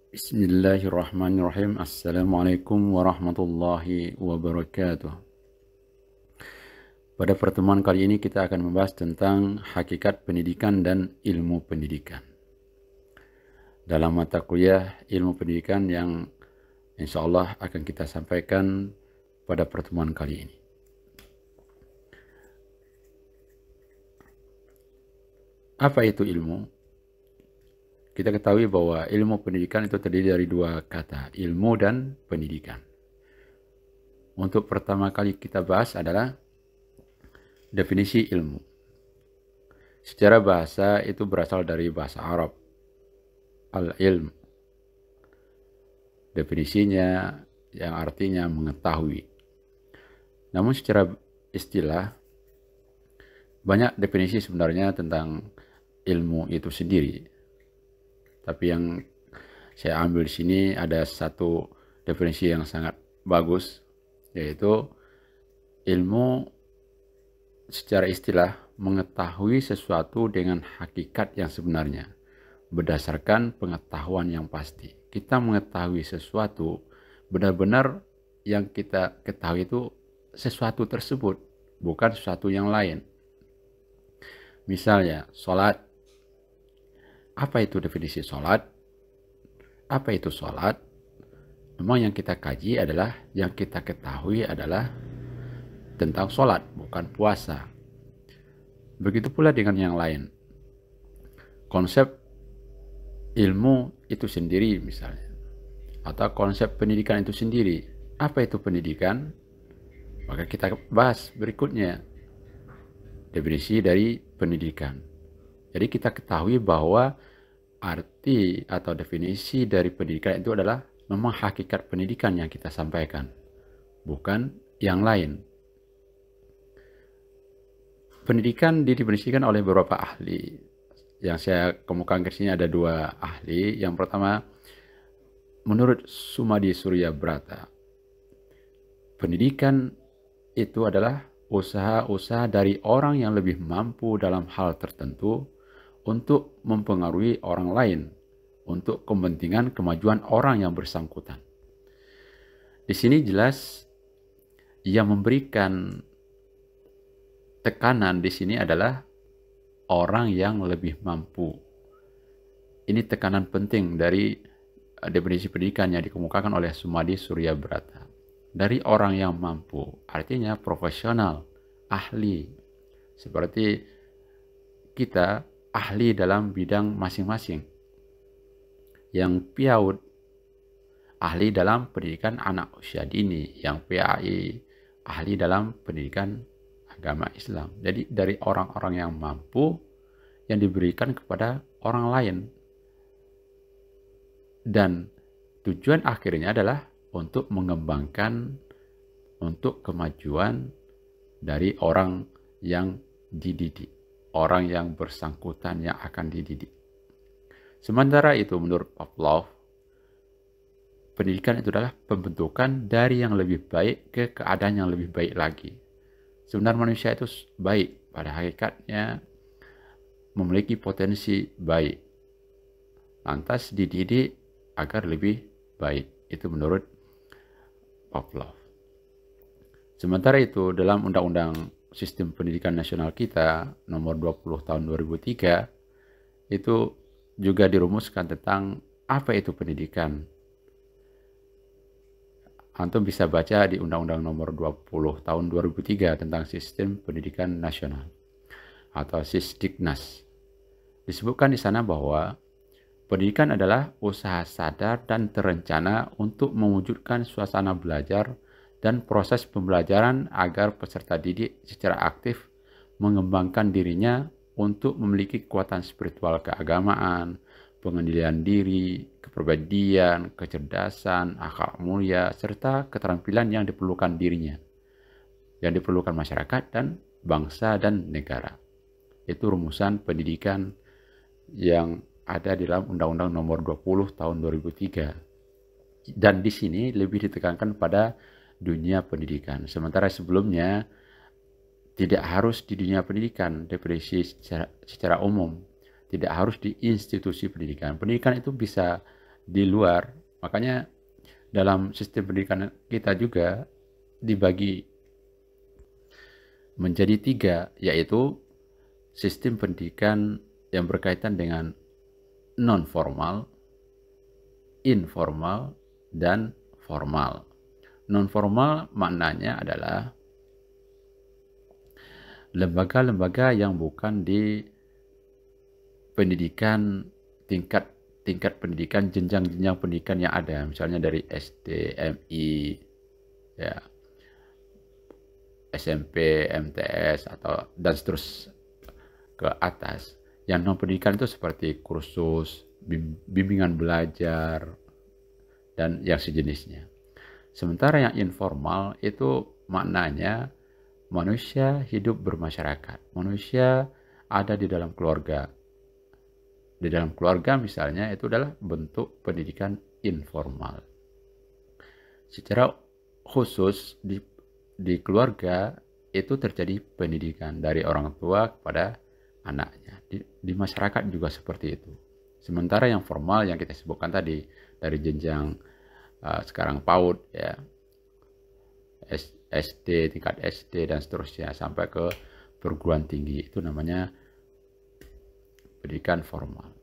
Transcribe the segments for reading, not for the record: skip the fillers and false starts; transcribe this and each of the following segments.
Bismillahirrahmanirrahim. Assalamualaikum warahmatullahi wabarakatuh. Pada pertemuan kali ini kita akan membahas tentang hakikat pendidikan dan ilmu pendidikan. Dalam mata kuliah ilmu pendidikan yang insya Allah akan kita sampaikan pada pertemuan kali ini. Apa itu ilmu? Kita ketahui bahwa ilmu pendidikan itu terdiri dari dua kata, ilmu dan pendidikan. Untuk pertama kali kita bahas adalah definisi ilmu. Secara bahasa itu berasal dari bahasa Arab. Al-ilm. Definisinya yang artinya mengetahui. Namun secara istilah, banyak definisi sebenarnya tentang ilmu itu sendiri. Tapi yang saya ambil di sini ada satu definisi yang sangat bagus, yaitu ilmu secara istilah mengetahui sesuatu dengan hakikat yang sebenarnya berdasarkan pengetahuan yang pasti. Kita mengetahui sesuatu benar-benar yang kita ketahui itu sesuatu tersebut, bukan sesuatu yang lain. Misalnya, sholat. Apa itu definisi sholat? Apa itu sholat? Memang yang kita kaji adalah, yang kita ketahui adalah tentang sholat, bukan puasa. Begitu pula dengan yang lain. Konsep ilmu itu sendiri misalnya, atau konsep pendidikan itu sendiri. Apa itu pendidikan? Maka kita bahas berikutnya definisi dari pendidikan. Jadi kita ketahui bahwa arti atau definisi dari pendidikan itu adalah memang hakikat pendidikan yang kita sampaikan, bukan yang lain. Pendidikan didefinisikan oleh beberapa ahli. Yang saya kemukakan ke sini ada dua ahli. Yang pertama, menurut Sumadi Surya Brata, pendidikan itu adalah usaha-usaha dari orang yang lebih mampu dalam hal tertentu untuk mempengaruhi orang lain untuk kepentingan kemajuan orang yang bersangkutan. Di sini jelas yang memberikan tekanan di sini adalah orang yang lebih mampu. Ini tekanan penting dari definisi pendidikan yang dikemukakan oleh Sumadi Surya Brata. Dari orang yang mampu, artinya profesional, ahli. Seperti kita ahli dalam bidang masing-masing. Yang PIAUD, ahli dalam pendidikan anak usia dini. Yang PAI, ahli dalam pendidikan agama Islam. Jadi dari orang-orang yang mampu yang diberikan kepada orang lain. Dan tujuan akhirnya adalah untuk mengembangkan, untuk kemajuan dari orang yang dididik. Orang yang bersangkutan yang akan dididik. Sementara itu menurut Pavlov, pendidikan itu adalah pembentukan dari yang lebih baik ke keadaan yang lebih baik lagi. Sebenarnya manusia itu baik, pada hakikatnya memiliki potensi baik. Lantas dididik agar lebih baik. Itu menurut Pavlov. Sementara itu dalam Undang-Undang Sistem Pendidikan Nasional kita nomor 20 tahun 2003 itu juga dirumuskan tentang apa itu pendidikan. Antum bisa baca di Undang-Undang nomor 20 tahun 2003 tentang Sistem Pendidikan Nasional atau Sisdiknas. Disebutkan di sana bahwa pendidikan adalah usaha sadar dan terencana untuk mewujudkan suasana belajar dan proses pembelajaran agar peserta didik secara aktif mengembangkan dirinya untuk memiliki kekuatan spiritual keagamaan, pengendalian diri, kepribadian, kecerdasan, akhlak mulia, serta keterampilan yang diperlukan dirinya, yang diperlukan masyarakat dan bangsa dan negara. Itu rumusan pendidikan yang ada di dalam Undang-Undang nomor 20 tahun 2003. Dan di sini lebih ditekankan pada dunia pendidikan. Sementara sebelumnya tidak harus di dunia pendidikan, definisi secara umum. Tidak harus di institusi pendidikan. Pendidikan itu bisa di luar. Makanya dalam sistem pendidikan kita juga dibagi menjadi 3, yaitu sistem pendidikan yang berkaitan dengan non-formal, informal, dan formal. Non-formal maknanya adalah lembaga-lembaga yang bukan di pendidikan tingkat pendidikan, jenjang-jenjang pendidikan yang ada, misalnya dari SD, MI, ya, SMP, MTS, atau dan seterusnya ke atas. Yang non pendidikan itu seperti kursus, bimbingan belajar, dan yang sejenisnya. Sementara yang informal itu maknanya manusia hidup bermasyarakat. Manusia ada di dalam keluarga. Di dalam keluarga misalnya itu adalah bentuk pendidikan informal. Secara khusus di keluarga itu terjadi pendidikan dari orang tua kepada anaknya. Di masyarakat juga seperti itu. Sementara yang formal yang kita sebutkan tadi dari jenjang sekarang PAUD, ya, SD, tingkat SD dan seterusnya sampai ke perguruan tinggi, itu namanya pendidikan formal.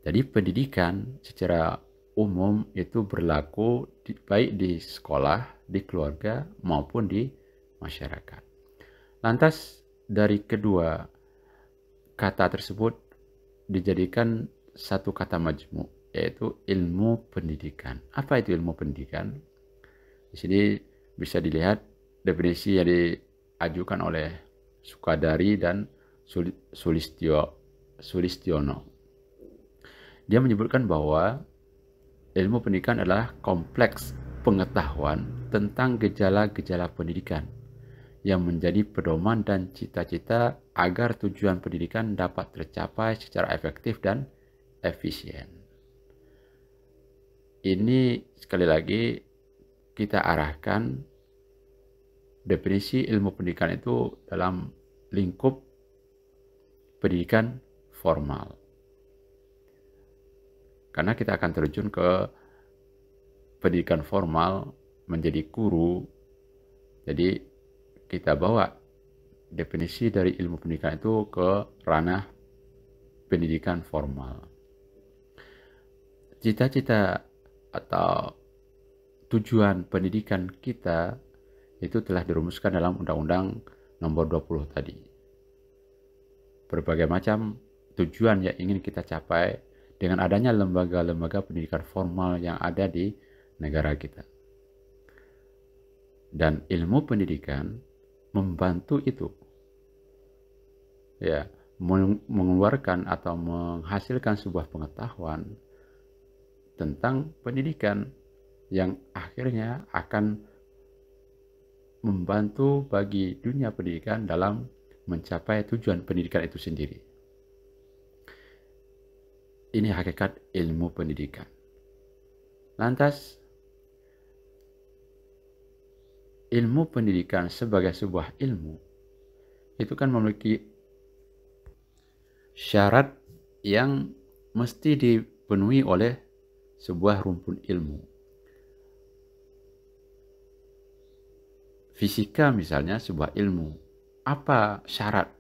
Jadi pendidikan secara umum itu berlaku baik di sekolah, di keluarga maupun di masyarakat. Lantas dari kedua kata tersebut dijadikan satu kata majmuk, yaitu ilmu pendidikan. Apa itu ilmu pendidikan? Di sini bisa dilihat definisi yang diajukan oleh Sukadari dan Sulistiono. Dia menyebutkan bahwa ilmu pendidikan adalah kompleks pengetahuan tentang gejala-gejala pendidikan yang menjadi pedoman dan cita-cita agar tujuan pendidikan dapat tercapai secara efektif dan efisien. Ini sekali lagi kita arahkan definisi ilmu pendidikan itu dalam lingkup pendidikan formal. Karena kita akan terjun ke pendidikan formal menjadi guru. Jadi kita bawa definisi dari ilmu pendidikan itu ke ranah pendidikan formal. Cita-cita atau tujuan pendidikan kita itu telah dirumuskan dalam Undang-Undang Nomor 20 tadi. Berbagai macam tujuan yang ingin kita capai dengan adanya lembaga-lembaga pendidikan formal yang ada di negara kita. Dan ilmu pendidikan membantu itu. Ya, mengeluarkan atau menghasilkan sebuah pengetahuan tentang pendidikan yang akhirnya akan membantu bagi dunia pendidikan dalam mencapai tujuan pendidikan itu sendiri. Ini hakikat ilmu pendidikan. Lantas, ilmu pendidikan sebagai sebuah ilmu itu kan memiliki syarat yang mesti dipenuhi oleh sebuah rumpun ilmu. Fisika misalnya sebuah ilmu. Apa syarat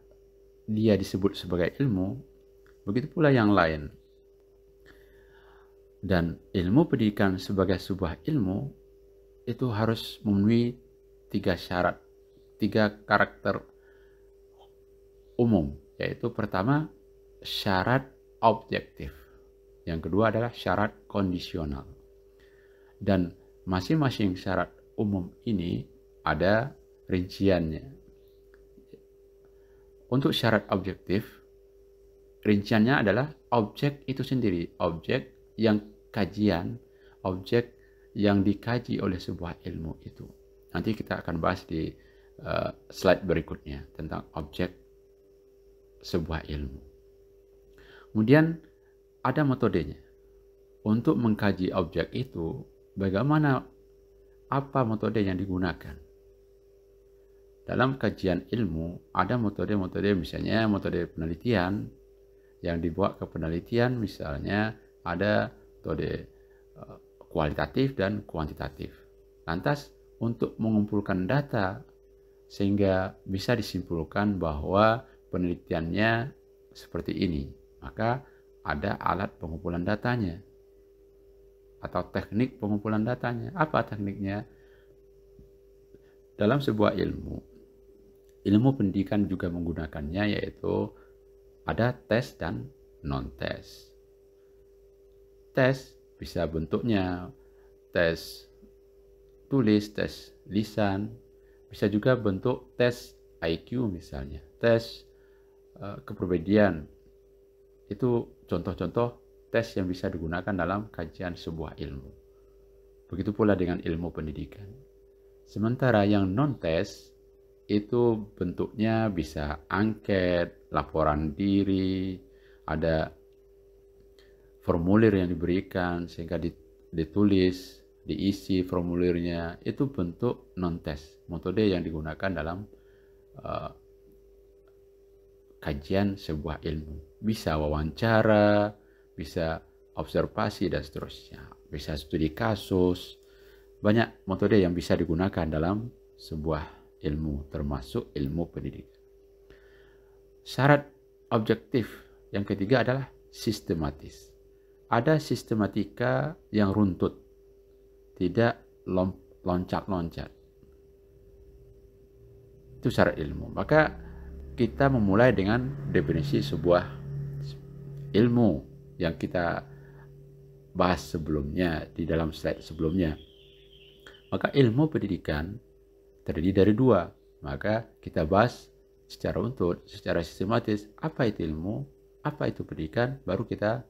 dia disebut sebagai ilmu? Begitu pula yang lain. Dan ilmu pendidikan sebagai sebuah ilmu itu harus memenuhi 3 syarat, 3 karakter umum. Yaitu pertama, syarat objektif. Yang kedua adalah syarat kondisional. Dan masing-masing syarat umum ini ada rinciannya. Untuk syarat objektif, rinciannya adalah objek itu sendiri, objek yang kajian, objek yang dikaji oleh sebuah ilmu itu. Nanti kita akan bahas di slide berikutnya tentang objek sebuah ilmu. Kemudian ada metodenya. Untuk mengkaji objek itu, bagaimana, apa metode yang digunakan? Dalam kajian ilmu ada metode-metode, misalnya metode penelitian yang dibawa ke penelitian, misalnya ada metode kualitatif dan kuantitatif. Lantas untuk mengumpulkan data sehingga bisa disimpulkan bahwa penelitiannya seperti ini, maka ada alat pengumpulan datanya atau teknik pengumpulan datanya. Apa tekniknya? Dalam sebuah ilmu pendidikan juga menggunakannya, yaitu ada tes dan non-tes. Tes bisa bentuknya tes tulis, tes lisan, bisa juga bentuk tes IQ misalnya, tes kepribadian. Itu contoh-contoh tes yang bisa digunakan dalam kajian sebuah ilmu. Begitu pula dengan ilmu pendidikan. Sementara yang non-tes itu bentuknya bisa angket, laporan diri, ada formulir yang diberikan sehingga ditulis, diisi formulirnya. Itu bentuk non-tes, metode yang digunakan dalam kajian sebuah ilmu. Bisa wawancara, bisa observasi dan seterusnya, bisa studi kasus. Banyak metode yang bisa digunakan dalam sebuah ilmu, termasuk ilmu pendidikan. Syarat objektif yang ketiga adalah sistematis. Ada sistematika yang runtut, tidak loncat-loncat. Itu syarat ilmu. Maka kita memulai dengan definisi sebuah ilmu yang kita bahas sebelumnya di dalam slide sebelumnya. Maka ilmu pendidikan terdiri dari dua. Maka kita bahas secara runtut, secara sistematis, apa itu ilmu, apa itu pendidikan, baru kita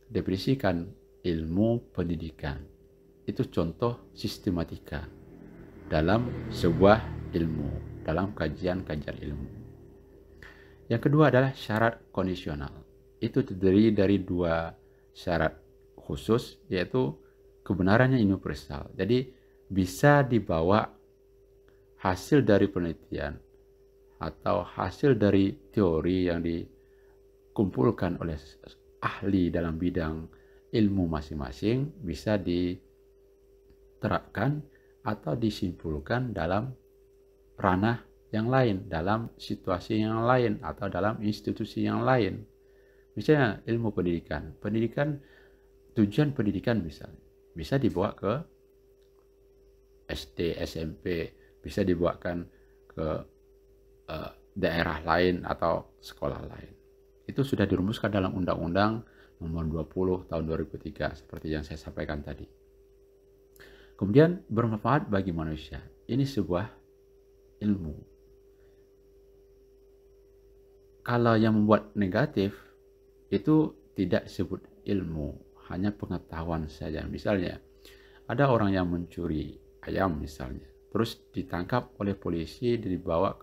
definisikan ilmu pendidikan. Itu contoh sistematika dalam sebuah ilmu, dalam kajian-kajian ilmu. Yang kedua adalah syarat kondisional. Itu terdiri dari dua syarat khusus, yaitu kebenarannya universal. Jadi bisa dibawa hasil dari penelitian atau hasil dari teori yang dikumpulkan oleh ahli dalam bidang ilmu masing-masing, bisa diterapkan atau disimpulkan dalam ranah yang lain, dalam situasi yang lain, atau dalam institusi yang lain. Misalnya ilmu pendidikan. Tujuan pendidikan misalnya bisa dibawa ke SD, SMP, bisa dibawakan ke daerah lain atau sekolah lain. Itu sudah dirumuskan dalam Undang-Undang Nomor 20 Tahun 2003 seperti yang saya sampaikan tadi. Kemudian bermanfaat bagi manusia. Ini sebuah ilmu. Kalau yang membuat negatif itu tidak disebut ilmu, hanya pengetahuan saja. Misalnya ada orang yang mencuri ayam misalnya, terus ditangkap oleh polisi, dibawa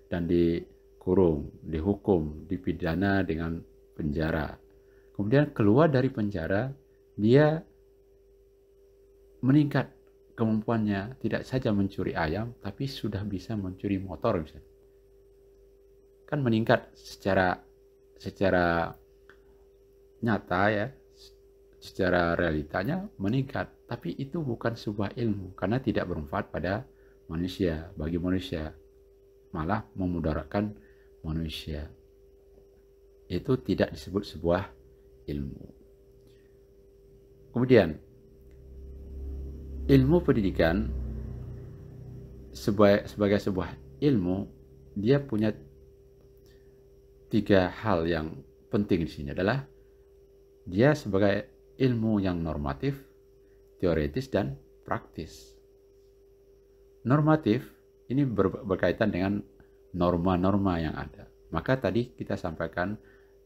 dan dikurung, dihukum, dipidana dengan penjara. Kemudian keluar dari penjara, dia meningkat kemampuannya, tidak saja mencuri ayam, tapi sudah bisa mencuri motor misalnya. Kan meningkat secara nyata ya, secara realitanya meningkat. Tapi itu bukan sebuah ilmu, karena tidak bermanfaat pada manusia, bagi manusia, malah memudaratkan manusia. Itu tidak disebut sebuah ilmu. Kemudian ilmu pendidikan sebagai sebuah ilmu, dia punya tiga hal yang penting di sini. Adalah dia sebagai ilmu yang normatif, teoretis, dan praktis. Normatif ini berkaitan dengan norma-norma yang ada. Maka tadi kita sampaikan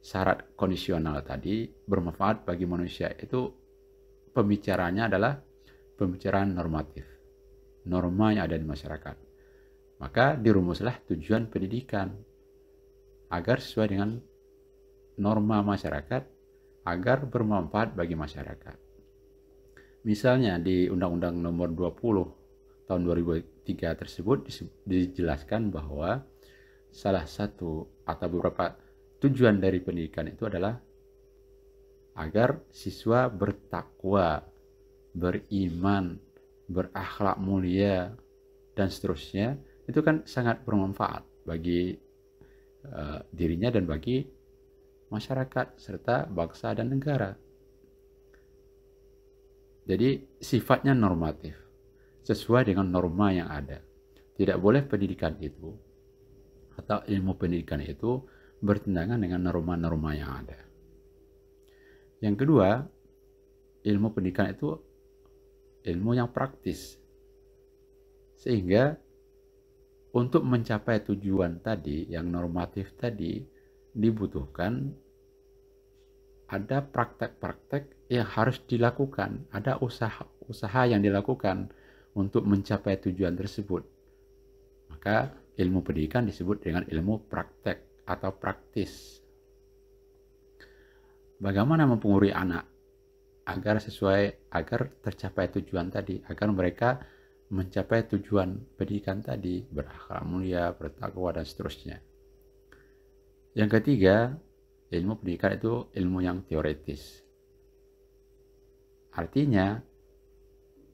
syarat kondisional tadi bermanfaat bagi manusia. Itu pembicaranya adalah pembicaraan normatif, norma yang ada di masyarakat. Maka dirumuslah tujuan pendidikan agar sesuai dengan norma masyarakat, agar bermanfaat bagi masyarakat. Misalnya di Undang-Undang Nomor 20 Tahun 2003 tersebut dijelaskan bahwa salah satu atau beberapa tujuan dari pendidikan itu adalah agar siswa bertakwa, beriman, berakhlak mulia, dan seterusnya. Itu kan sangat bermanfaat bagi dirinya dan bagi masyarakat serta bangsa dan negara. Jadi sifatnya normatif, sesuai dengan norma yang ada. Tidak boleh pendidikan itu atau ilmu pendidikan itu bertentangan dengan norma-norma yang ada. Yang kedua, ilmu pendidikan itu ilmu yang praktis. Sehingga untuk mencapai tujuan tadi, yang normatif tadi, dibutuhkan ada praktek-praktek yang harus dilakukan, ada usaha yang dilakukan untuk mencapai tujuan tersebut. Maka ilmu pendidikan disebut dengan ilmu praktek atau praktis. Bagaimana mempengaruhi anak agar tercapai tujuan tadi, agar mereka mencapai tujuan pendidikan tadi, berakhlak mulia, bertakwa, dan seterusnya. Yang ketiga, ilmu pendidikan itu ilmu yang teoretis. Artinya,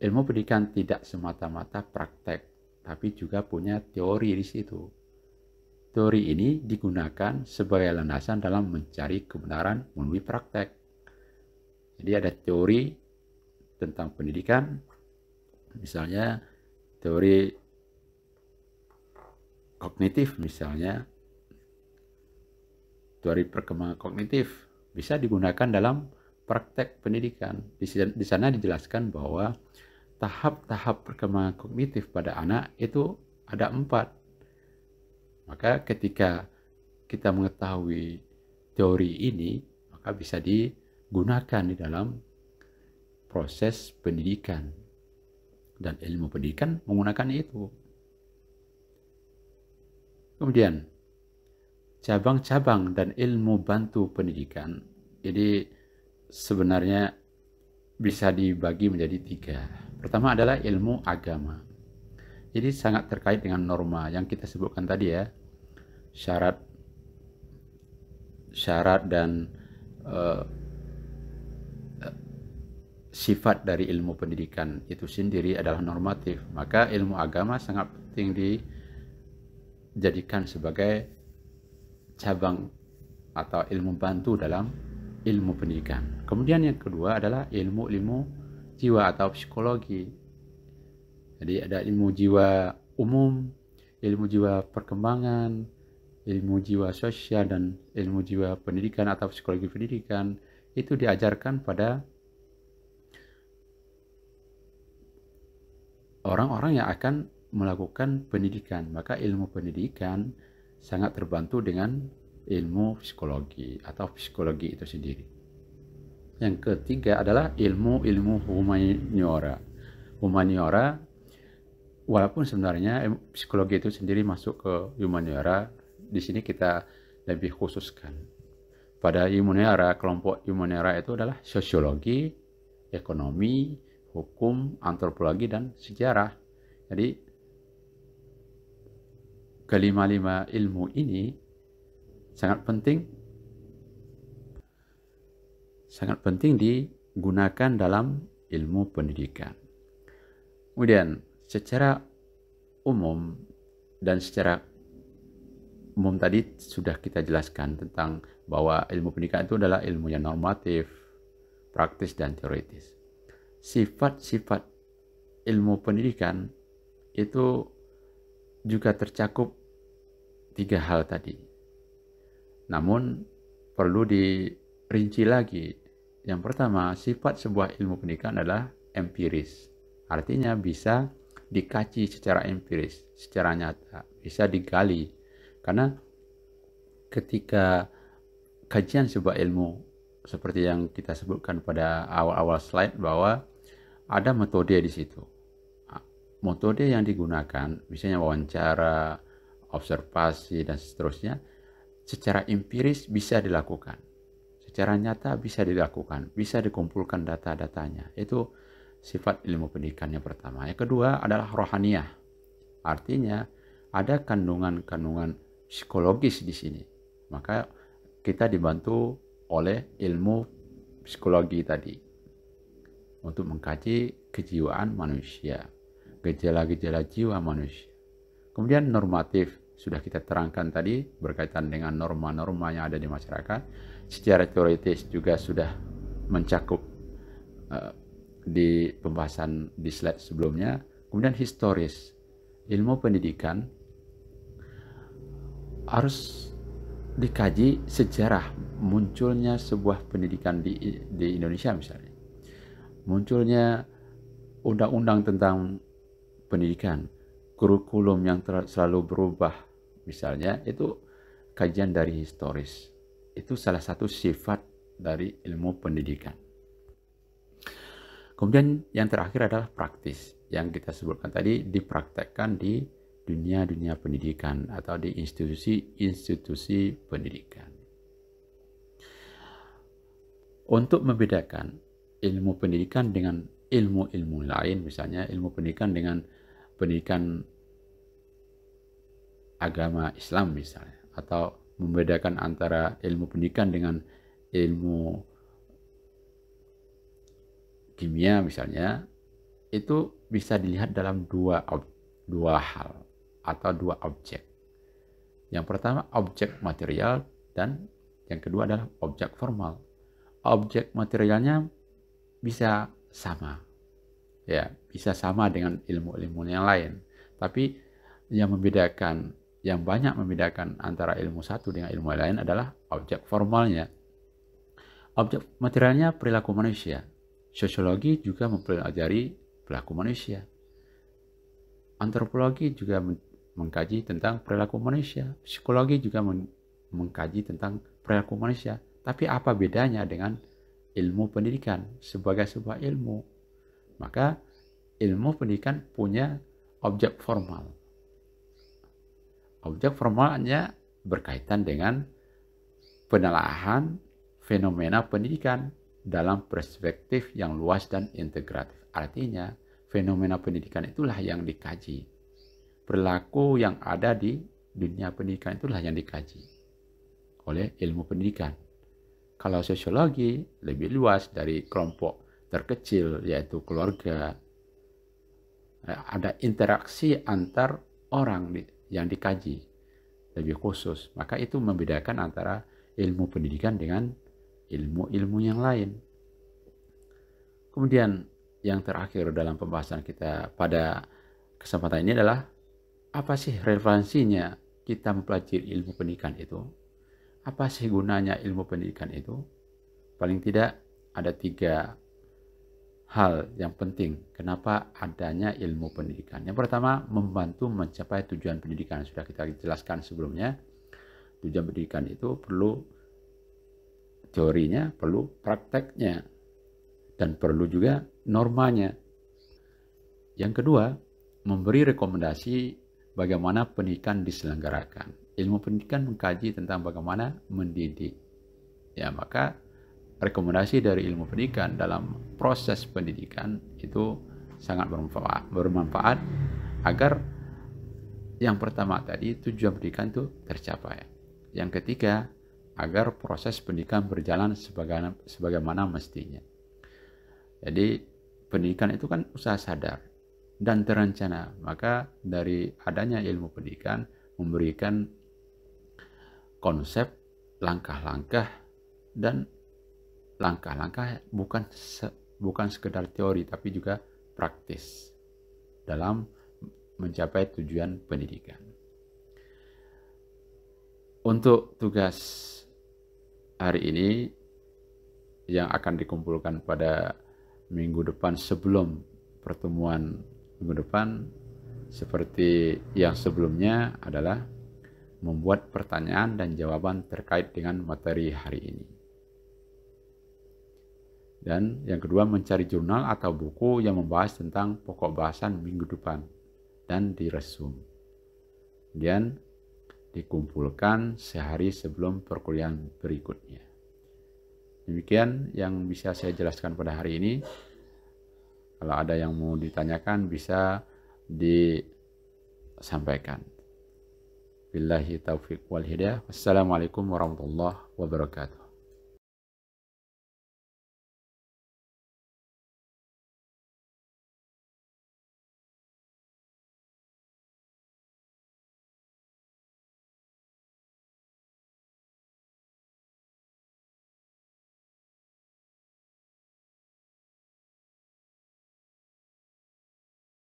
ilmu pendidikan tidak semata-mata praktek, tapi juga punya teori di situ. Teori ini digunakan sebagai landasan dalam mencari kebenaran melalui praktek. Jadi ada teori tentang pendidikan, misalnya teori kognitif, misalnya teori perkembangan kognitif bisa digunakan dalam praktek pendidikan. Di sana dijelaskan bahwa tahap-tahap perkembangan kognitif pada anak itu ada 4. Maka ketika kita mengetahui teori ini, maka bisa digunakan di dalam proses pendidikan. Dan ilmu pendidikan menggunakan itu. Kemudian, cabang-cabang dan ilmu bantu pendidikan, jadi sebenarnya bisa dibagi menjadi 3. Pertama adalah ilmu agama. Jadi sangat terkait dengan norma yang kita sebutkan tadi ya. Syarat dan sifat dari ilmu pendidikan itu sendiri adalah normatif. Maka ilmu agama sangat penting dijadikan sebagai cabang atau ilmu bantu dalam ilmu pendidikan. Kemudian yang kedua adalah ilmu jiwa atau psikologi. Jadi ada ilmu jiwa umum, ilmu jiwa perkembangan, ilmu jiwa sosial, dan ilmu jiwa pendidikan atau psikologi pendidikan. Itu diajarkan pada orang-orang yang akan melakukan pendidikan. Maka ilmu pendidikan sangat terbantu dengan ilmu psikologi atau psikologi itu sendiri. Yang ketiga adalah ilmu humaniora. Humaniora, walaupun sebenarnya psikologi itu sendiri masuk ke humaniora, di sini kita lebih khususkan. Pada humaniora, kelompok humaniora itu adalah sosiologi, ekonomi, hukum, antropologi, dan sejarah. Jadi kelima-lima ilmu ini sangat penting digunakan dalam ilmu pendidikan. Kemudian secara umum tadi sudah kita jelaskan tentang bahwa ilmu pendidikan itu adalah ilmu yang normatif, praktis, dan teoritis. Sifat-sifat ilmu pendidikan itu juga tercakup 3 hal tadi. Namun perlu dirinci lagi. Yang pertama, sifat sebuah ilmu pendidikan adalah empiris. Artinya bisa dikaji secara empiris, secara nyata, bisa digali. Karena ketika kajian sebuah ilmu, seperti yang kita sebutkan pada awal-awal slide, bahwa ada metode di situ. Metode yang digunakan, misalnya wawancara, observasi, dan seterusnya, secara empiris bisa dilakukan. Secara nyata bisa dilakukan, bisa dikumpulkan data-datanya. Itu sifat ilmu pendidikan yang pertama. Yang kedua adalah rohaniyah. Artinya ada kandungan-kandungan psikologis di sini. Maka kita dibantu oleh ilmu psikologi tadi untuk mengkaji kejiwaan manusia, gejala-gejala jiwa manusia. Kemudian normatif sudah kita terangkan tadi berkaitan dengan norma-norma yang ada di masyarakat. Secara teoritis juga sudah mencakup di pembahasan di slide sebelumnya. Kemudian historis, ilmu pendidikan harus dikaji sejarah munculnya sebuah pendidikan di Indonesia misalnya. Munculnya undang-undang tentang pendidikan, kurikulum yang selalu berubah misalnya, itu kajian dari historis. Itu salah satu sifat dari ilmu pendidikan. Kemudian yang terakhir adalah praktis, yang kita sebutkan tadi dipraktekkan di dunia pendidikan atau di institusi pendidikan. Untuk membedakan ilmu pendidikan dengan ilmu-ilmu lain, misalnya ilmu pendidikan dengan pendidikan agama Islam misalnya, atau membedakan antara ilmu pendidikan dengan ilmu kimia misalnya, itu bisa dilihat dalam dua hal atau dua objek. Yang pertama objek material dan yang kedua adalah objek formal. Objek materialnya bisa sama, ya bisa sama dengan ilmu-ilmu yang lain, tapi yang banyak membedakan antara ilmu satu dengan ilmu lain adalah objek formalnya. Objek materialnya perilaku manusia. Sosiologi juga mempelajari perilaku manusia. Antropologi juga mengkaji tentang perilaku manusia. Psikologi juga mengkaji tentang perilaku manusia. Tapi apa bedanya dengan ilmu pendidikan sebagai sebuah ilmu? Maka ilmu pendidikan punya objek formal. Objek formalnya berkaitan dengan penelaahan fenomena pendidikan dalam perspektif yang luas dan integratif. Artinya, fenomena pendidikan itulah yang dikaji. Perilaku yang ada di dunia pendidikan itulah yang dikaji oleh ilmu pendidikan. Kalau sosiologi lebih luas dari kelompok terkecil, yaitu keluarga. Ada interaksi antar orang yang dikaji lebih khusus. Maka itu membedakan antara ilmu pendidikan dengan ilmu-ilmu yang lain. Kemudian yang terakhir dalam pembahasan kita pada kesempatan ini adalah apa sih relevansinya kita mempelajari ilmu pendidikan itu? Apa sih gunanya ilmu pendidikan itu? Paling tidak ada 3 hal yang penting kenapa adanya ilmu pendidikan. Yang pertama, membantu mencapai tujuan pendidikan. Sudah kita jelaskan sebelumnya. Tujuan pendidikan itu perlu teorinya, perlu prakteknya, dan perlu juga normanya. Yang kedua, memberi rekomendasi bagaimana pendidikan diselenggarakan. Ilmu pendidikan mengkaji tentang bagaimana mendidik. Ya, maka rekomendasi dari ilmu pendidikan dalam proses pendidikan itu sangat bermanfaat agar yang pertama tadi tujuan pendidikan itu tercapai. Yang ketiga, agar proses pendidikan berjalan sebagaimana mestinya. Jadi pendidikan itu kan usaha sadar dan terencana. Maka dari adanya ilmu pendidikan memberikan konsep, langkah-langkah, dan langkah-langkah bukan sekedar teori tapi juga praktis dalam mencapai tujuan pendidikan. Untuk tugas hari ini yang akan dikumpulkan pada minggu depan sebelum pertemuan minggu depan, seperti yang sebelumnya, adalah membuat pertanyaan dan jawaban terkait dengan materi hari ini. Dan yang kedua, mencari jurnal atau buku yang membahas tentang pokok bahasan minggu depan dan diresum. Kemudian dikumpulkan sehari sebelum perkuliahan berikutnya. Demikian yang bisa saya jelaskan pada hari ini. Kalau ada yang mau ditanyakan bisa disampaikan. Billahi taufiq wal hidayah. Wassalamualaikum warahmatullahi wabarakatuh.